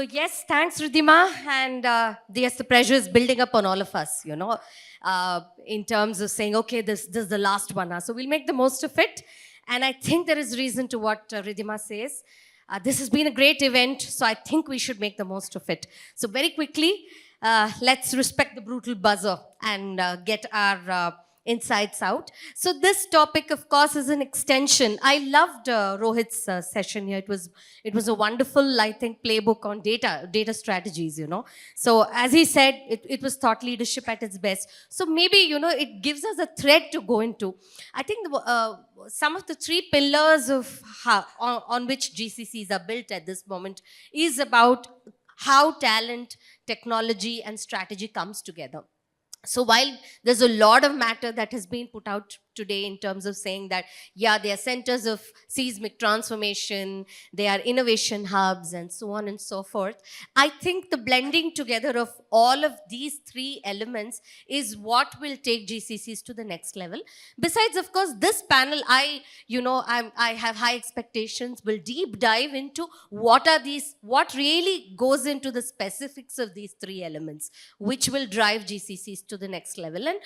So yes, thanks, Ridhima. And yes, the pressure is building up on all of us, in terms of saying, okay, this is the last one. So we'll make the most of it. And I think there is reason to what Ridhima says. This has been a great event, so I think we should make the most of it. So very quickly, let's respect the brutal buzzer and get our insights out. So this topic, of course, is an extension. I loved Rohit's session here. It was a wonderful, I think, playbook on data strategies. So as he said, it was thought leadership at its best. So maybe it gives us a thread to go into. I think some of the three pillars of on which GCCs are built at this moment is about how talent, technology, and strategy comes together. So while there's a lot of matter that has been put out today in terms of saying that, yeah, they are centers of seismic transformation, they are innovation hubs, and so on and so forth, I think the blending together of all of these three elements is what will take GCCs to the next level. Besides, of course, this panel, I have high expectations, will deep dive into what really goes into the specifics of these three elements, which will drive GCCs to the next level, and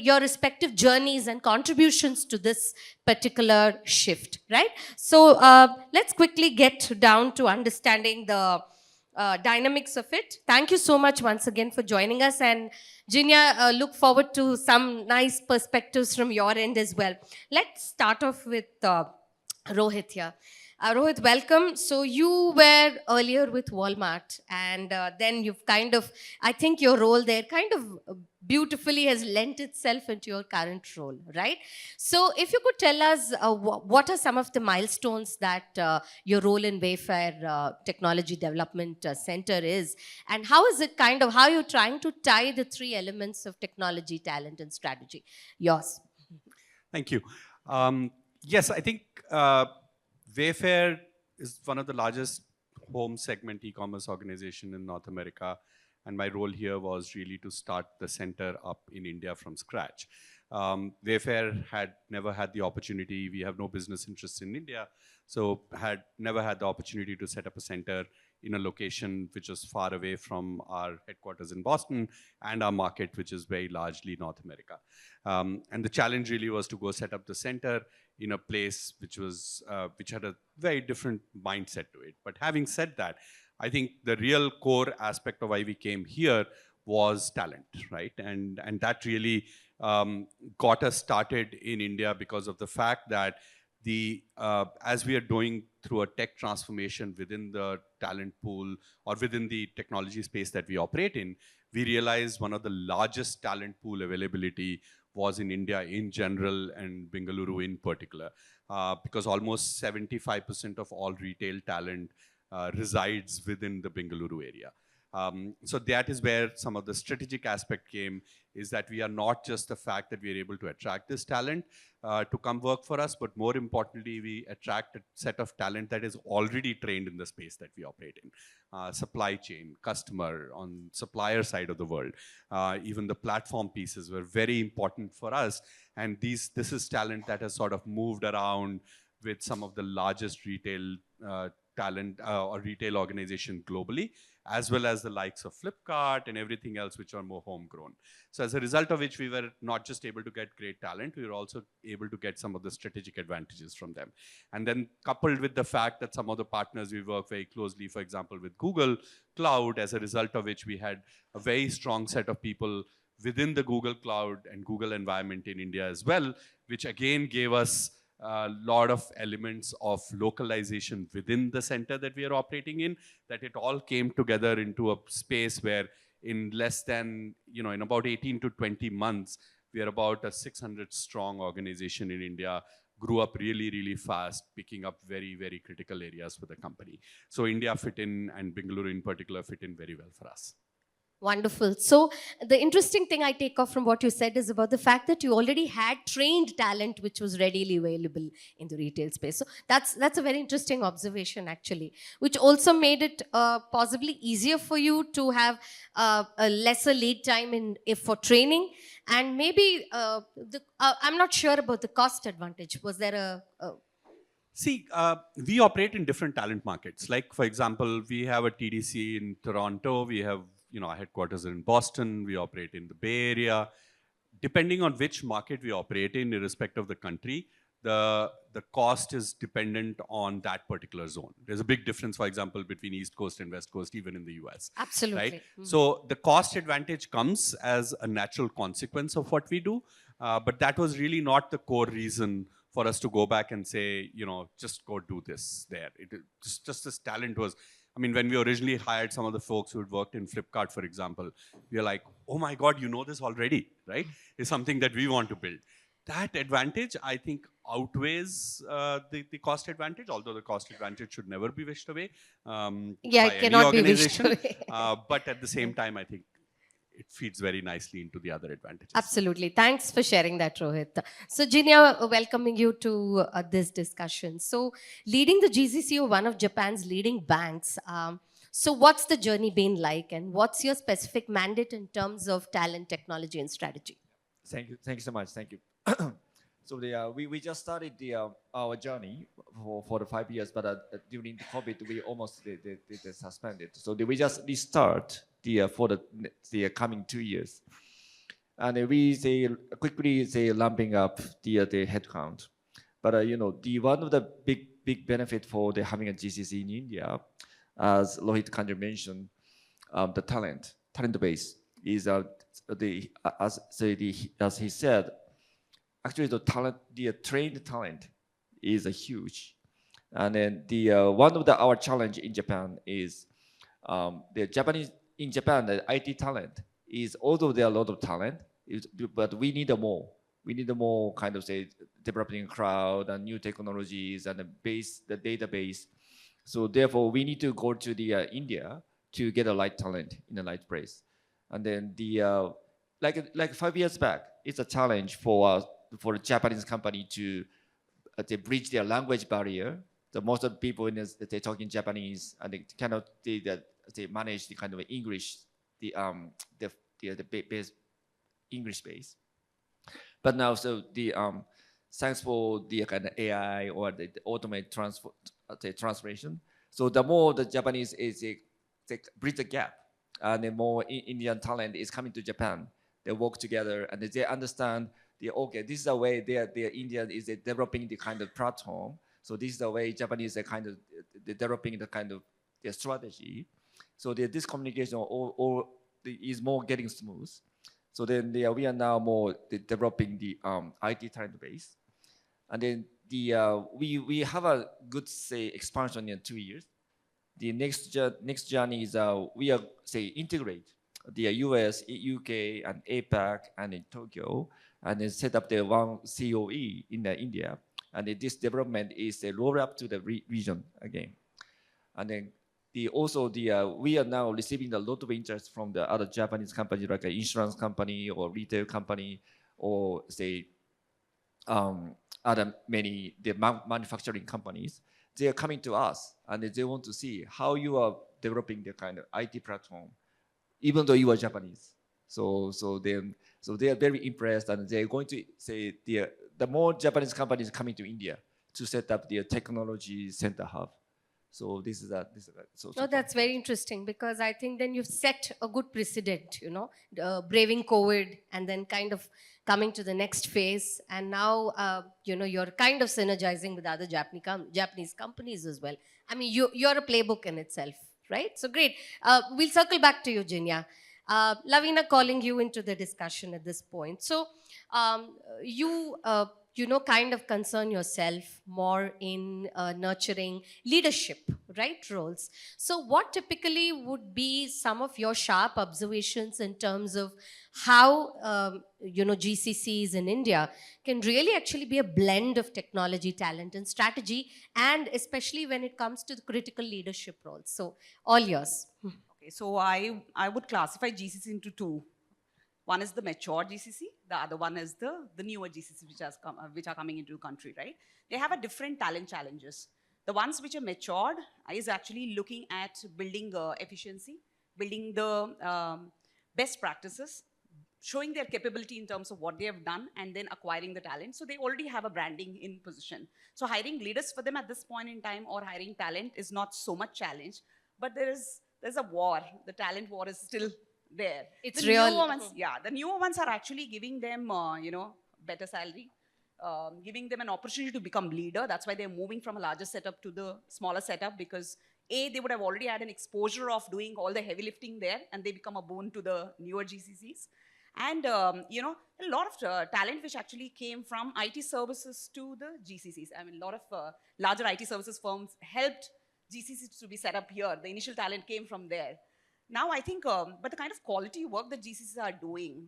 your respective journeys and contributions to this particular shift, right? So let's quickly get down to understanding the dynamics of it. Thank you so much once again for joining us, and Jinya, look forward to some nice perspectives from your end as well. Let's start off with Rohit here. Rohit, welcome. So you were earlier with Walmart, and then you've I think your role there beautifully has lent itself into your current role, right? So if you could tell us what are some of the milestones that your role in Wayfair Technology Development Center is, and how is it how you're trying to tie the three elements of technology, talent, and strategy? Yours. Thank you. Yes, I think Wayfair is one of the largest home segment e-commerce organization in North America. And my role here was really to start the center up in India from scratch. Wayfair had never had the opportunity. We have no business interests in India. So had never had the opportunity to set up a center in a location which was far away from our headquarters in Boston and our market, which is very largely North America. And the challenge really was to go set up the center in a place which had a very different mindset to it. But having said that, I think the real core aspect of why we came here was talent, right? And that really got us started in India because of the fact that as we are going through a tech transformation within the talent pool or within the technology space that we operate in, we realized one of the largest talent pool availability was in India in general and Bengaluru in particular, because almost 75% of all retail talent resides within the Bengaluru area. So that is where some of the strategic aspect came, is that we are not just the fact that we are able to attract this talent to come work for us, but more importantly, we attract a set of talent that is already trained in the space that we operate in. Supply chain, customer, on supplier side of the world. Even the platform pieces were very important for us. And this is talent that has sort of moved around with some of the largest retail talent or retail organization globally, as well as the likes of Flipkart and everything else which are more homegrown. So as a result of which, we were not just able to get great talent, we were also able to get some of the strategic advantages from them. And then coupled with the fact that some of the partners we work very closely, for example, with Google Cloud, as a result of which we had a very strong set of people within the Google Cloud and Google environment in India as well, which again gave us a lot of elements of localization within the center that we are operating in, that it all came together into a space where in less than, in about 18 to 20 months, we are about a 600 strong organization in India, grew up really, really fast, picking up very, very critical areas for the company. So India fit in, and Bengaluru in particular fit in very well for us. Wonderful. So the interesting thing I take off from what you said is about the fact that you already had trained talent which was readily available in the retail space. So that's a very interesting observation, actually, which also made it possibly easier for you to have a lesser lead time for training. And maybe I'm not sure about the cost advantage. Was there a See, we operate in different talent markets. Like, for example, we have a TDC in Toronto. We have, our headquarters in Boston. We operate in the Bay Area. Depending on which market we operate in, irrespective of the country, the cost is dependent on that particular zone. There's a big difference, for example, between East Coast and West Coast, even in the US. Absolutely. Right? So the cost advantage comes as a natural consequence of what we do. But that was really not the core reason for us to go back and say, just go do this there. Just this talent was, when we originally hired some of the folks who had worked in Flipkart, for example, we were like, oh my God, you know this already, right? It's something that we want to build. That advantage, I think, outweighs the cost advantage, although the cost advantage should never be wished away Yeah, by it any cannot be wished organization. away. But at the same time, I think it feeds very nicely into the other advantages. Absolutely. Thanks for sharing that, Rohit. So, Jinya, welcoming you to this discussion. So, leading the GCC of one of Japan's leading banks. So, what's the journey been like, and what's your specific mandate in terms of talent, technology, and strategy? Thank you so much. Thank you. So we just started our journey for the 5 years, but during the COVID we almost they suspended. So we just restart for the coming 2 years, and we quickly ramping up the headcount. But the one of the big benefit for having a GCC in India, as Rohit Kanji mentioned, the talent base is as he said. Actually, the trained talent is huge, and then one of our challenge in Japan is the Japanese in Japan. The IT talent is, although there are a lot of talent, but we need more. We need more kind of developing cloud and new technologies and the database. So therefore, we need to go to the India to get a right talent in the right place. And then like 5 years back, it's a challenge for a Japanese company to bridge their language barrier. So most of the people in this, they're talking Japanese, and they cannot they manage the kind of English, the base English base. But now, so thanks for the kind of AI or the automated translation. So the more the Japanese they bridge the gap, and the more Indian talent is coming to Japan. They work together and they understand this is the way the Indian is developing the kind of platform. So this is the way Japanese are kind of developing the kind of their strategy. So this communication is more getting smooth. So then we are now more developing the IT talent base, and then we have a good expansion in 2 years. The next journey is we are integrate the US, UK, and APAC, and in Tokyo, and then set up the one COE in India. And this development is roll up to the region again. And then we are now receiving a lot of interest from the other Japanese companies, like an insurance company or retail company, or other many manufacturing companies. They are coming to us and they want to see how you are developing the kind of IT platform, even though you are Japanese. So they are very impressed, and they're going to say the more Japanese companies coming to India to set up their technology center hub. So this is that. No, that's very interesting, because I think then you've set a good precedent, braving COVID and then kind of coming to the next phase. And now, you're kind of synergizing with other Japanese companies as well. I mean, you're a playbook in itself, right? So great. We'll circle back to you, Jinya. Lavina, calling you into the discussion at this point. So you kind of concern yourself more in nurturing leadership, right, roles. So what typically would be some of your sharp observations in terms of how, GCCs in India can really actually be a blend of technology, talent, and strategy, and especially when it comes to the critical leadership roles. So all yours. Okay, so I would classify GCC into two. One is the mature GCC, the other one is the newer GCC which are coming into the country, right? They have a different talent challenges. The ones which are matured is actually looking at building efficiency, building the best practices, showing their capability in terms of what they have done and then acquiring the talent. So they already have a branding in position. So hiring leaders for them at this point in time or hiring talent is not so much challenge, but there's a war. The talent war is still there. It's The real. newer ones, yeah, the newer ones are actually giving them, better salary, giving them an opportunity to become leader. That's why they're moving from a larger setup to the smaller setup, because they would have already had an exposure of doing all the heavy lifting there, and they become a boon to the newer GCCs. And a lot of talent which actually came from IT services to the GCCs. I mean, a lot of larger IT services firms helped GCCs to be set up here. The initial talent came from there. Now I think, but the kind of quality work that GCCs are doing,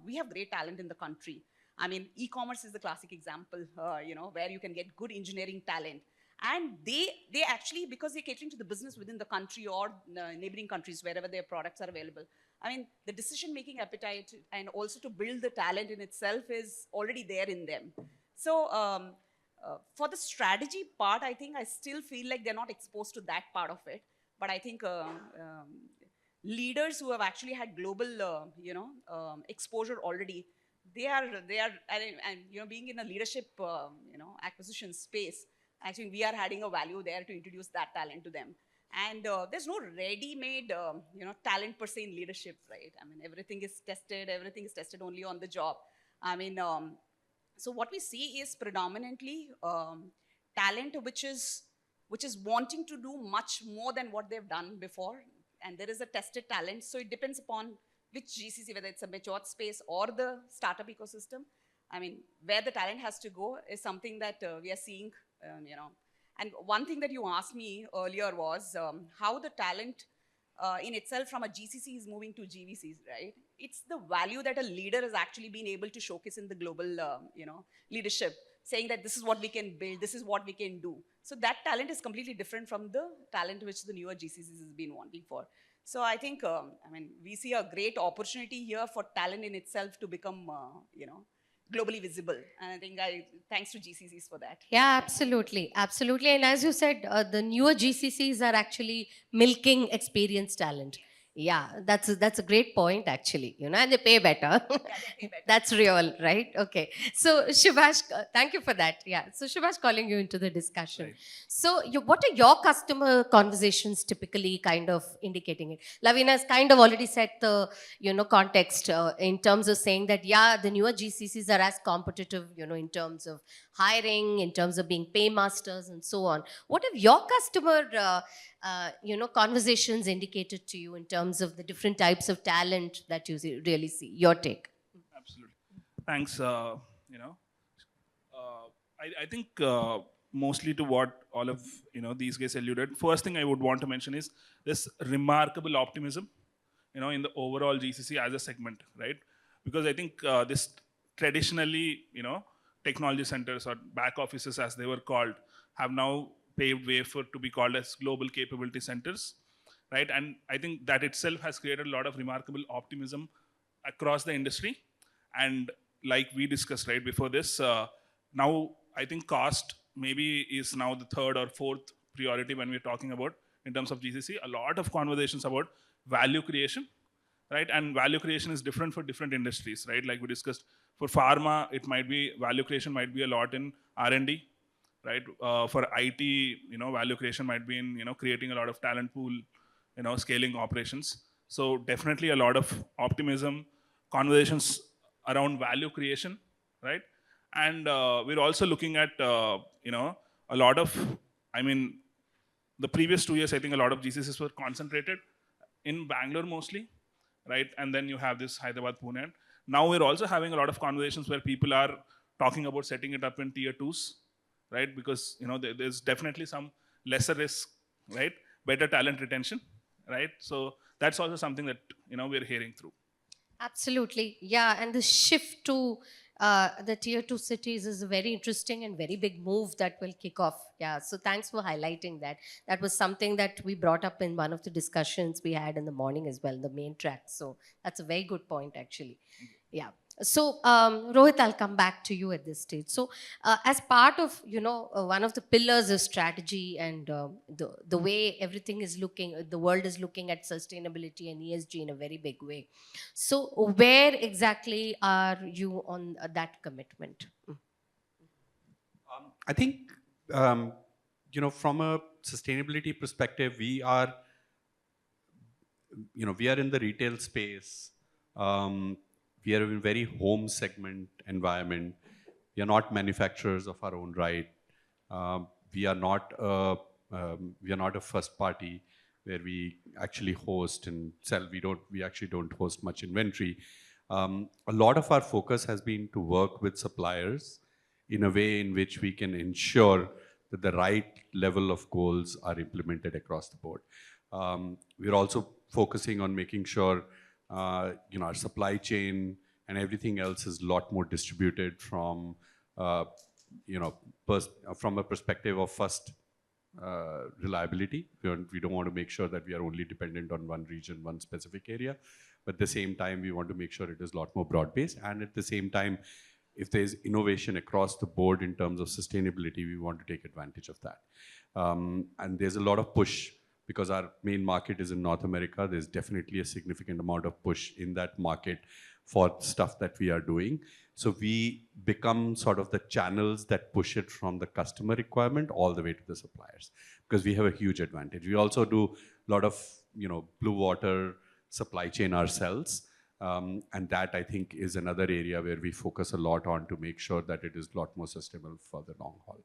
we have great talent in the country. I mean, e-commerce is the classic example, where you can get good engineering talent. And they actually, because they're catering to the business within the country or neighboring countries, wherever their products are available. I mean, the decision-making appetite and also to build the talent in itself is already there in them. So for the strategy part, I think I still feel like they're not exposed to that part of it. But I think leaders who have actually had global, exposure already, they are, and being in a leadership, acquisition space, actually we are adding a value there to introduce that talent to them. And there's no ready-made, talent per se in leadership, right? I mean, everything is tested only on the job. I mean, so what we see is predominantly talent which is wanting to do much more than what they've done before. And there is a tested talent. So it depends upon which GCC, whether it's a mature space or the startup ecosystem. I mean, where the talent has to go is something that we are seeing, And one thing that you asked me earlier was how the talent in itself from a GCC is moving to GVCs, right? It's the value that a leader has actually been able to showcase in the global, leadership, saying that this is what we can build, this is what we can do. So that talent is completely different from the talent which the newer GCCs has been wanting for. So I think, we see a great opportunity here for talent in itself to become, globally visible. And I think thanks to GCCs for that. Yeah, absolutely. Absolutely. And as you said, the newer GCCs are actually milking experienced talent. Yeah, that's a great point, actually. And they pay better. Yeah, they pay better. That's real, right? Okay. So, Shivash, thank you for that. Yeah. So, Shivash, calling you into the discussion. Right. So, what are your customer conversations typically kind of indicating it? Lavina has kind of already set the, context in terms of saying that, yeah, the newer GCCs are as competitive, in terms of hiring, in terms of being paymasters and so on. What have your customer, conversations indicated to you in terms of the different types of talent that you really see? Your take. Absolutely. Thanks. I think mostly to what all of these guys alluded. First thing I would want to mention is this remarkable optimism, in the overall GCC as a segment, right? Because I think this traditionally, technology centers or back offices, as they were called, have now paved way for to be called as global capability centers, right? And I think that itself has created a lot of remarkable optimism across the industry. And like we discussed right before this, now I think cost maybe is now the third or fourth priority when we're talking about in terms of GCC. A lot of conversations about value creation, right? And value creation is different for different industries, right? Like we discussed, for pharma, it might be value creation might be a lot in R&D, right? For IT, value creation might be in creating a lot of talent pool, scaling operations. So definitely a lot of optimism, conversations around value creation, right? And we're also looking at a lot of, the previous 2 years, I think a lot of GCCs were concentrated in Bangalore mostly, right? And then you have this Hyderabad, Pune. Now we're also having a lot of conversations where people are talking about setting it up in tier 2s, right? Because there's definitely some lesser risk, right? Better talent retention, right? So that's also something that we're hearing through. Absolutely. Yeah. And the shift to the tier 2 cities is a very interesting and very big move that will kick off. Yeah. So thanks for highlighting that. That was something that we brought up in one of the discussions we had in the morning as well, the main track. So that's a very good point, actually. Yeah. So, Rohit, I'll come back to you at this stage. So, as part of, one of the pillars of strategy and the way everything is looking, the world is looking at sustainability and ESG in a very big way. So, where exactly are you on that commitment? I think, from a sustainability perspective, we are in the retail space. We are in very home segment environment. We are not manufacturers of our own right. We are not a first party where we actually host and sell. We actually don't host much inventory. A lot of our focus has been to work with suppliers in a way in which we can ensure that the right level of goals are implemented across the board. We're also focusing on making sure our supply chain and everything else is a lot more distributed from from a perspective of first reliability. We don't want to make sure that we are only dependent on one region, one specific area. But at the same time, we want to make sure it is a lot more broad-based. And at the same time, if there's innovation across the board in terms of sustainability, we want to take advantage of that. And there's a lot of push because our main market is in North America. There's definitely a significant amount of push in that market for stuff that we are doing. So we become sort of the channels that push it from the customer requirement all the way to the suppliers, because we have a huge advantage. We also do a lot of blue water supply chain ourselves. And that, I think, is another area where we focus a lot on to make sure that it is a lot more sustainable for the long haul.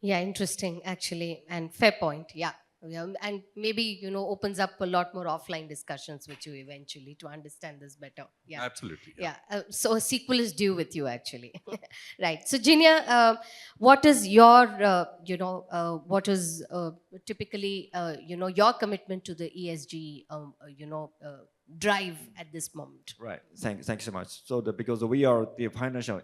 Yeah, interesting, actually, and fair point. Yeah. Yeah, and maybe opens up a lot more offline discussions with you eventually to understand this better. Yeah, Absolutely. yeah. So a sequel is due with you, actually. Right. So Jinya, what is your what is typically your commitment to the ESG drive at this moment? Right. Thanks so much. So because we are the financial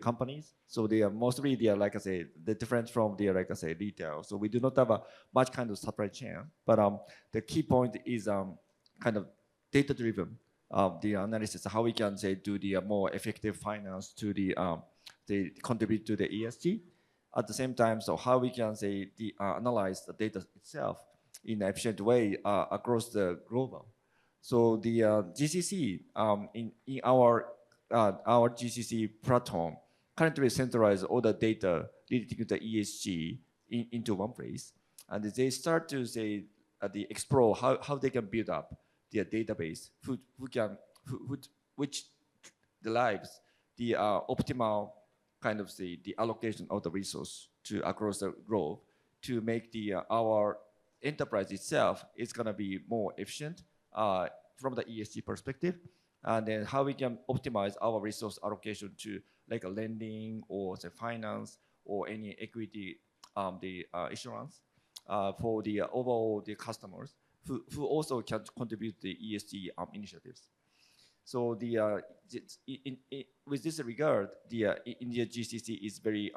companies, so they are mostly like I say, the difference from like I say retail. So we do not have a much kind of supply chain, but the key point is kind of data driven. The analysis, how we can say do the more effective finance to the contribute to the ESG. At the same time, so how we can say analyze the data itself in an efficient way across the global. So the GCC in our GCC platform currently centralize all the data relating to the ESG into one place, and they start to say they explore how they can build up their database, which derives the optimal kind of the allocation of the resource to across the globe to make the our enterprise itself is going to be more efficient from the ESG perspective, and then how we can optimize our resource allocation to like a lending or say finance or any equity issuance for the overall the customers who also can contribute to the ESG initiatives. So with this regard, the India GCC is very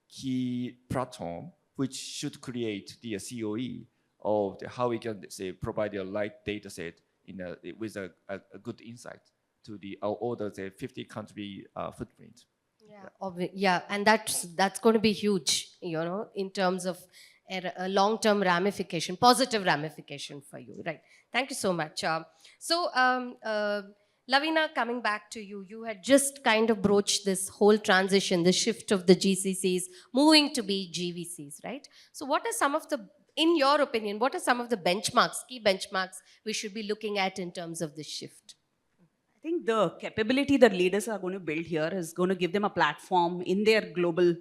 key platform which should create the COE of how we can say provide a right data set with a good insight to all the say 50 country footprint. Yeah, and that's going to be huge, in terms of a long-term ramification, positive ramification for you, right? Thank you so much. Lavina, coming back to you, you had just kind of broached this whole transition, the shift of the GCCs moving to be GVCs, right? So what are some of the, in your opinion, what are some of the key benchmarks we should be looking at in terms of this shift? I think the capability that leaders are going to build here is going to give them a platform in their global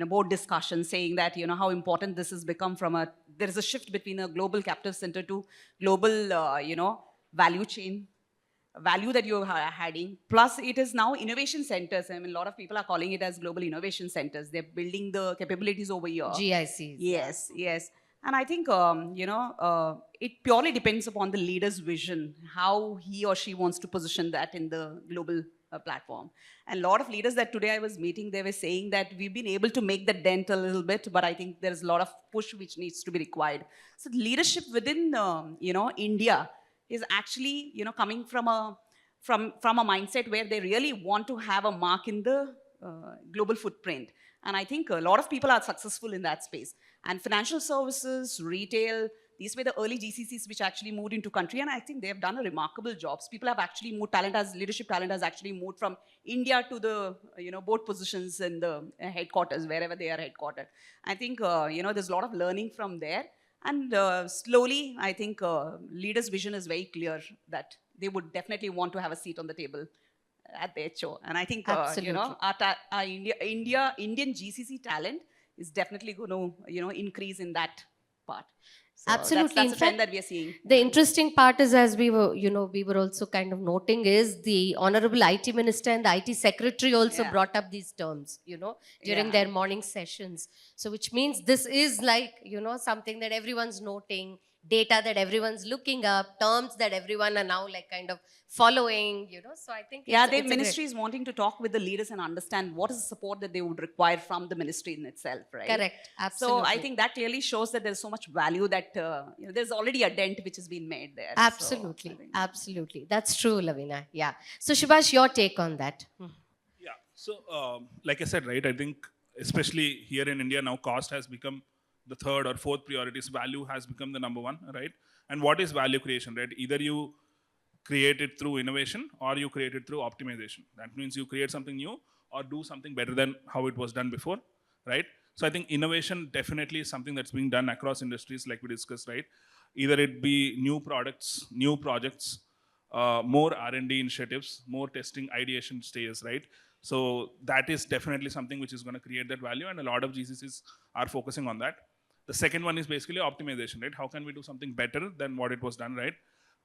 board discussion, saying that how important this has become from there is a shift between a global captive center to global value chain, value that you're adding. Plus it is now innovation centers. I mean, a lot of people are calling it as global innovation centers. They're building the capabilities over here. GICs. Yes, yes. And I think, it purely depends upon the leader's vision, how he or she wants to position that in the global platform. And a lot of leaders that today I was meeting, they were saying that we've been able to make the dent a little bit, but I think there's a lot of push which needs to be required. So leadership within, India is actually, coming from from a mindset where they really want to have a mark in the global footprint. And I think a lot of people are successful in that space. And financial services, retail, these were the early GCCs which actually moved into country, and I think they have done a remarkable job. People have actually moved, leadership talent has actually moved from India to the board positions in the headquarters, wherever they are headquartered. I think there's a lot of learning from there, and slowly I think leaders' vision is very clear that they would definitely want to have a seat on the table at the HO. And I think Absolutely. our Indian GCC talent is definitely going to increase in that part. So Absolutely. that's In a trend fact, that we are seeing. the interesting part is, as we were also kind of noting, is the honorable IT minister and the IT secretary also Yeah. brought up these terms, during Yeah. their morning sessions. So which means this is like, something that everyone's noting, data that everyone's looking up, terms that everyone are now like kind of following, So I think Yeah, it's the a great- ministry is wanting to talk with the leaders and understand what is the support that they would require from the ministry in itself, right? Correct. Absolutely. So I think that clearly shows that there's so much value that there's already a dent which has been made there. So I Absolutely. think- Absolutely. That's true, Lavina. Yeah. So Subhash, your take on that. Yeah. So, like I said, right, I think especially here in India now, cost has become the third or fourth priorities. Value has become the number one, right? And what is value creation, right? Either you create it through innovation or you create it through optimization. That means you create something new or do something better than how it was done before, right? So I think innovation definitely is something that's being done across industries, like we discussed, right? Either it be new products, new projects, more R&D initiatives, more testing, ideation stages, right? So that is definitely something which is going to create that value, and a lot of GCCs are focusing on that. The second one is basically optimization, right? How can we do something better than what it was done, right?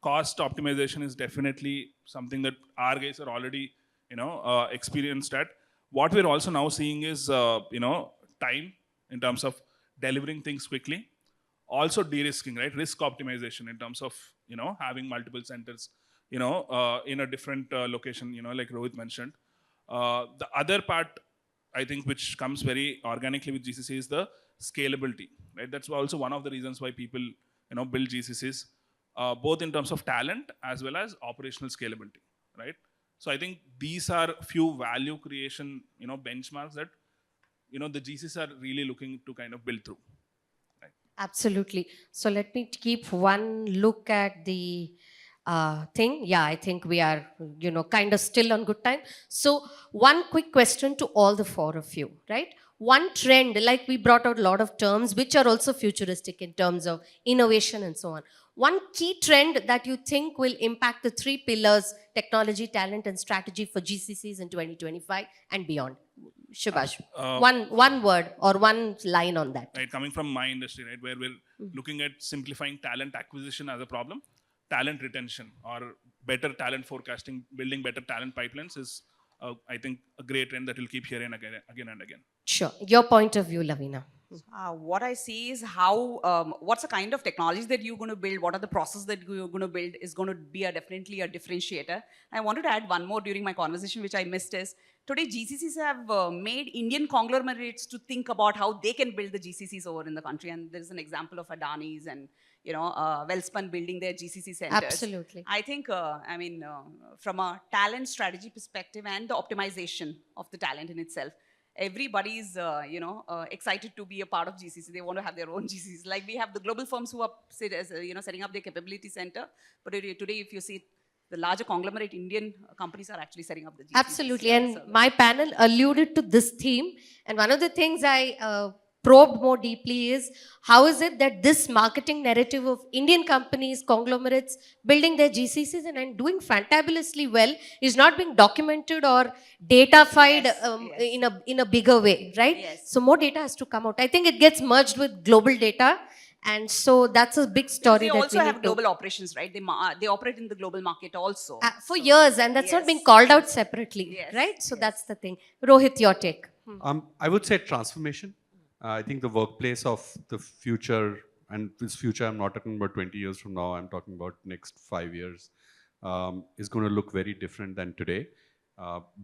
Cost optimization is definitely something that our guys are already, experienced at. What we're also now seeing is, time in terms of delivering things quickly. Also de-risking, right? Risk optimization in terms of, having multiple centers, in a different location, like Rohit mentioned. The other part, I think, which comes very organically with GCC is the scalability, right? That's also one of the reasons why people, build GCCs, both in terms of talent as well as operational scalability, right? So I think these are few value creation, benchmarks that, the GCCs are really looking to kind of build through. Absolutely. So let me keep one look at the thing. Yeah, I think we are, kind of still on good time. So one quick question to all the four of you, right? One trend, like we brought out a lot of terms which are also futuristic in terms of innovation and so on. One key trend that you think will impact the three pillars, technology, talent, and strategy for GCCs in 2025 and beyond. Subhash, one word or one line on that. Right, coming from my industry, right, where we're looking at simplifying talent acquisition as a problem, talent retention or better talent forecasting, building better talent pipelines is, I think, a great trend that we'll keep hearing again and again. Sure. Your point of view, Lavina. What I see is how, what's the kind of technologies that you're going to build, what are the processes that you're going to build is going to be definitely a differentiator. I wanted to add one more during my conversation, which I missed is, today GCCs have made Indian conglomerates to think about how they can build the GCCs over in the country. And there's an example of Adani's and, Welspun building their GCC centers. Absolutely. I think, from a talent strategy perspective and the optimization of the talent in itself, everybody's excited to be a part of GCC. They want to have their own GCCs. Like we have the global firms who are setting up their capability center. But today, if you see, the larger conglomerate Indian companies are actually setting up the GCCs. Absolutely. And my panel alluded to this theme. And one of the things I probed more deeply is how is it that this marketing narrative of Indian companies, conglomerates building their GCCs and doing fantabulously well is not being documented or datafied in a bigger way, right? Yes. So more data has to come out. I think it gets merged with global data. And so that's a big story. They that also we have need global operations, right? They operate in the global market also. for years, and that's not being called out separately, Yes, right? So yes. that's the thing. Rohit, your take. I would say transformation. I think the workplace of the future, and this future, I'm not talking about 20 years from now, I'm talking about next 5 years, is going to look very different than today,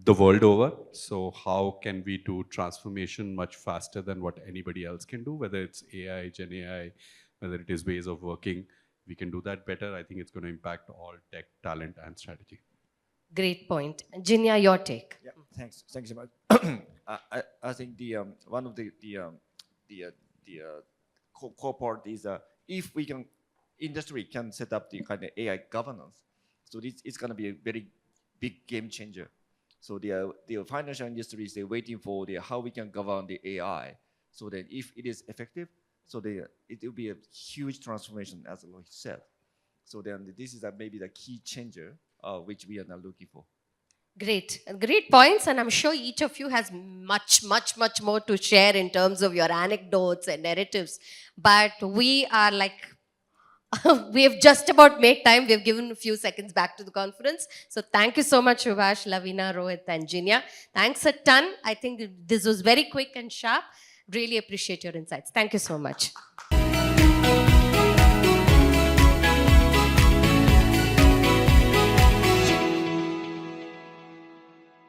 the world over. So how can we do transformation much faster than what anybody else can do, whether it's AI, Gen AI, whether it is ways of working, we can do that better. I think it's going to impact all tech, talent, and strategy. Great point. Jinya, your take. Yeah, thanks so much. I think the one of the core part is if we can industry can set up the kind of AI governance, so this is going to be a very big game changer. So the financial industry is waiting for the how we can govern the AI, so that if it is effective, so it will be a huge transformation, as Lohi said. So then this is maybe the key changer which we are now looking for. Great. Great points. And I'm sure each of you has much, much, much more to share in terms of your anecdotes and narratives. But we are like, we have just about made time. We've given a few seconds back to the conference. So thank you so much, Subhash, Lavina, Rohit, and Jinya. Thanks a ton. I think this was very quick and sharp. Really appreciate your insights. Thank you so much.